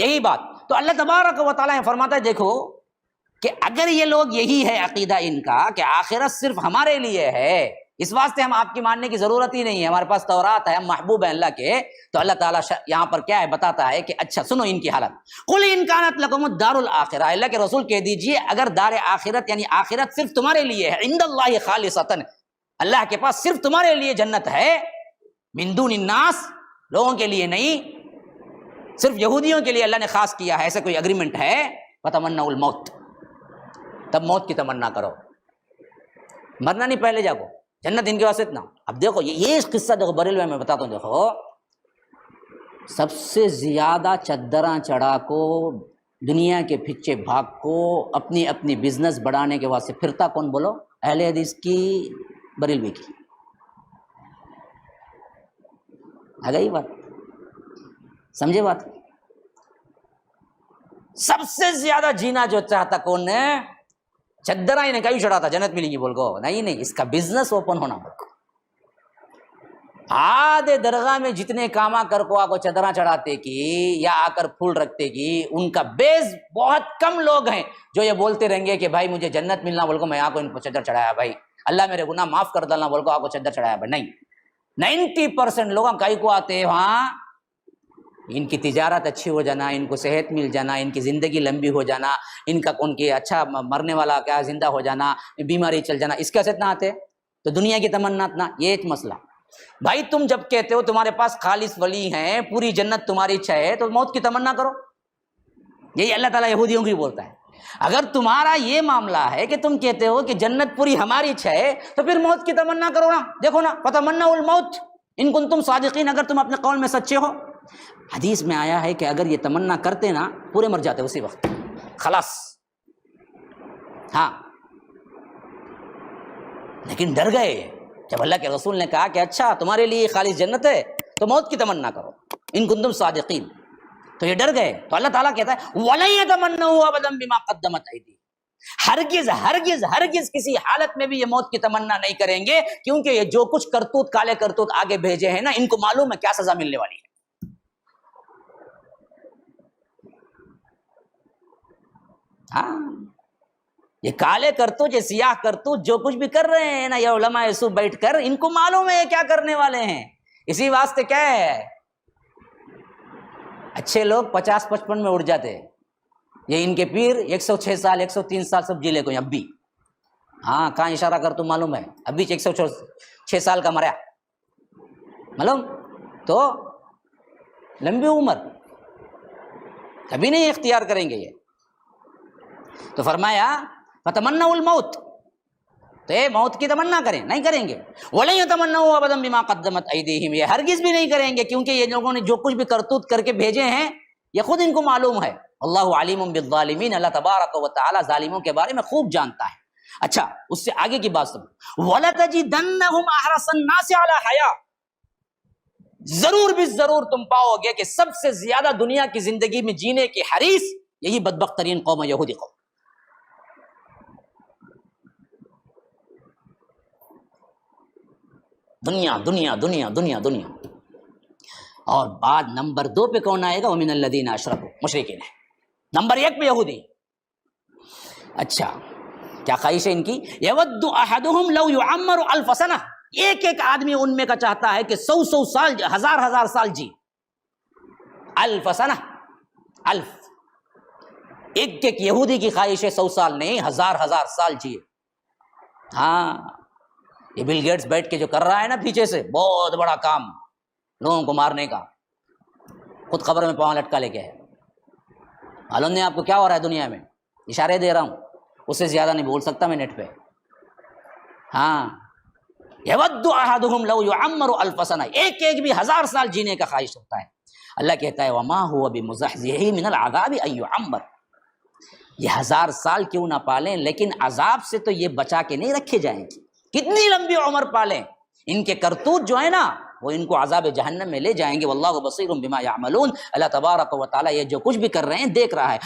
یہی بات تو اللہ تبارک و تعالیٰ فرماتا ہے دیکھو کہ اگر یہ لوگ یہی ہے عقیدہ ان کا کہ آخرت صرف ہمارے لیے ہے، اس واسطے ہم آپ کی ماننے کی ضرورت ہی نہیں ہے، ہمارے پاس تورات ہے، ہم محبوب ہیں اللہ کے، تو اللہ تعالیٰ یہاں پر کیا ہے بتاتا ہے کہ اچھا سنو ان کی حالت، قل ان کانت لکم الدار الاخرہ، اللہ کے رسول کہہ دیجئے اگر دار آخرت یعنی آخرت صرف تمہارے لیے ہے، عند اللہ خالصۃ، اللہ کے پاس صرف تمہارے لیے جنت ہے، من دون الناس، لوگوں کے لیے نہیں، صرف یہودیوں کے لیے اللہ نے خاص کیا ہے، ایسا کوئی اگریمنٹ ہے، فتمنوا الموت، تب موت کی تمنا کرو، مرنا نہیں پہلے جاؤ، جنت ان کے واسطے اتنا۔ اب دیکھو یہ قصہ دیکھو بریلوی میں بتاتا ہوں، دیکھو سب سے زیادہ چدراں چڑھا کو دنیا کے پیچھے بھاگ کو اپنی اپنی بزنس بڑھانے کے واسطے پھرتا کون بولو؟ اہل حدیث کی، بریلوی کی، آ گئی بات، سمجھے بات؟ سب سے زیادہ جینا جو چاہتا کون ہے؟ چدرا ہی نے کہیں چڑھا تھا جنت ملیں گی بول کو، نہیں اس کا بزنس اوپن ہونا بول کو، آدھے درگاہ میں جتنے کاما کر کو آ کو چدرا چڑھاتے کی یا آ کر پھول رکھتے کی، ان کا بیس بہت کم لوگ ہیں جو یہ بولتے رہیں گے کہ بھائی مجھے جنت ملنا بول کو میں آ کو ان کو چدر چڑھایا، بھائی اللہ میرے گناہ معاف کر ڈالنا بول کو آ کو چدر چڑھایا، بھائی نہیں، 90% لوگ کئی کو آتے ہیں وہاں ان کی تجارت اچھی ہو جانا، ان کو صحت مل جانا، ان کی زندگی لمبی ہو جانا، ان کے اچھا مرنے والا کیا زندہ ہو جانا، بیماری چل جانا، اس کے ساتھ نہ آتے تو دنیا کی تمنا نہ، یہ ایک مسئلہ۔ بھائی تم جب کہتے ہو تمہارے پاس خالص ولی ہیں، پوری جنت تمہاری اچھا ہے، تو موت کی تمنا کرو، یہی اللہ تعالیٰ یہودیوں کی بولتا ہے۔ اگر تمہارا یہ معاملہ ہے کہ تم کہتے ہو کہ جنت پوری ہماری اچھا ہے، تو پھر موت کی تمنا کرو نا، دیکھو نا، فتمنوا الموت ان کنتم صادقین، اگر تم اپنے قول میں سچے ہو۔ حدیث میں آیا ہے کہ اگر یہ تمنا کرتے نا پورے مر جاتے اسی وقت، خلاص، ہاں، لیکن ڈر گئے جب اللہ کے رسول نے کہا کہ اچھا تمہارے لیے خالص جنت ہے تو موت کی تمنا کرو ان کنتم صادقین، تو یہ ڈر گئے، تو اللہ تعالیٰ کہتا ہے وَلَن يَتَمَنَّوْا أَبَدًا بِمَا قَدَّمَتْ أَيْدِيهِمْ، ہرگز ہرگز ہرگز کسی حالت میں بھی یہ موت کی تمنا نہیں کریں گے، کیونکہ یہ جو کچھ کرتوت کالے کرتوت آگے بھیجے ہیں نا، ان کو معلوم ہے کیا سزا ملنے والی ہے۔ ہاں یہ کالے کرتوت، یہ سیاہ کرتوت جو کچھ بھی کر رہے ہیں نا یہ علماء سو بیٹھ کر، ان کو معلوم ہے یہ کیا کرنے والے ہیں، اسی واسطے کیا ہے اچھے لوگ 50-55 میں اٹھ جاتے ہیں، یہ ان کے پیر 106 سال 103 سال سب جیلے کو اب بھی، ہاں کہاں اشارہ کر تو معلوم ہے، ابھی 106 سال کا مریا معلوم، تو لمبی عمر کبھی نہیں اختیار کریں گے یہ۔ تو فرمایا فتمنوا الموت، تو یہ موت کی تمنا کریں، نہیں کریں گے، وَلَن يَتَمَنَّوْا أَبَدًا بِمَا قَدَّمَتْ أَيْدِيهِمْ، یہ ہرگز بھی نہیں کریں گے، کیونکہ یہ لوگوں نے جو کچھ بھی کرتوت کر کے بھیجے ہیں یہ خود ان کو معلوم ہے، اللہ علیم بالظالمین، اللہ تبارک و تعالی ظالموں کے بارے میں خوب جانتا ہے۔ اچھا اس سے آگے کی بات سنو، وَلَتَجِدَنَّهُمْ أَحْرَصَ النَّاسِ عَلَى حَيَاةٍ، ضرور بھی ضرور تم پاؤ گے کہ سب سے زیادہ دنیا کی زندگی میں جینے کی حریص یہی بدبخت ترین قوم ہے، یہودی قوم۔ دنیا دنیا دنیا دنیا دنیا، اور بعد نمبر 2 پہ کون آئے گا؟ وَمِنَ الَّذِينَ أَشْرَكُوا، مشرکین ہے، نمبر 1 پہ یہودی۔ اچھا کیا خواہش ہے ان کی؟ یود احدہم لو یعمر 1000 سنہ، ایک ایک آدمی ان میں کا چاہتا ہے کہ 100 سال، ہزار سال جی، 1000 سنہ، 1000، ایک ایک یہودی کی خواہش ہے 100 سال نہیں، ہزار سال جیے۔ ہاں یہ بل گیٹس بیٹھ کے جو کر رہا ہے نا پیچھے سے بہت بڑا کام لوگوں کو مارنے کا، خود خبر میں پاؤں لٹکا لے کے ہے، معلوم نہیں آپ کو کیا ہو رہا ہے دنیا میں، اشارے دے رہا ہوں، اس سے زیادہ نہیں بول سکتا میں نیٹ پہ۔ ہاں یود احدہم لو یعمر 1000 سنہ، ایک ایک بھی 1000 سال جینے کا خواہش ہوتا ہے۔ اللہ کہتا ہے وما هو بمزحزحہ من العذاب ان یعمر، یہ 1000 سال کیوں نہ پالیں لیکن عذاب سے تو یہ بچا کے نہیں رکھے جائیں گے، کتنی لمبی عمر پالیں، ان کے کرتوت جو ہے نا وہ ان کو عذاب جہنم میں لے جائیں گے۔ واللہ بصیر بما یعملون، اللہ تبارک و تعالیٰ یہ جو کچھ بھی کر رہے ہیں دیکھ رہا ہے۔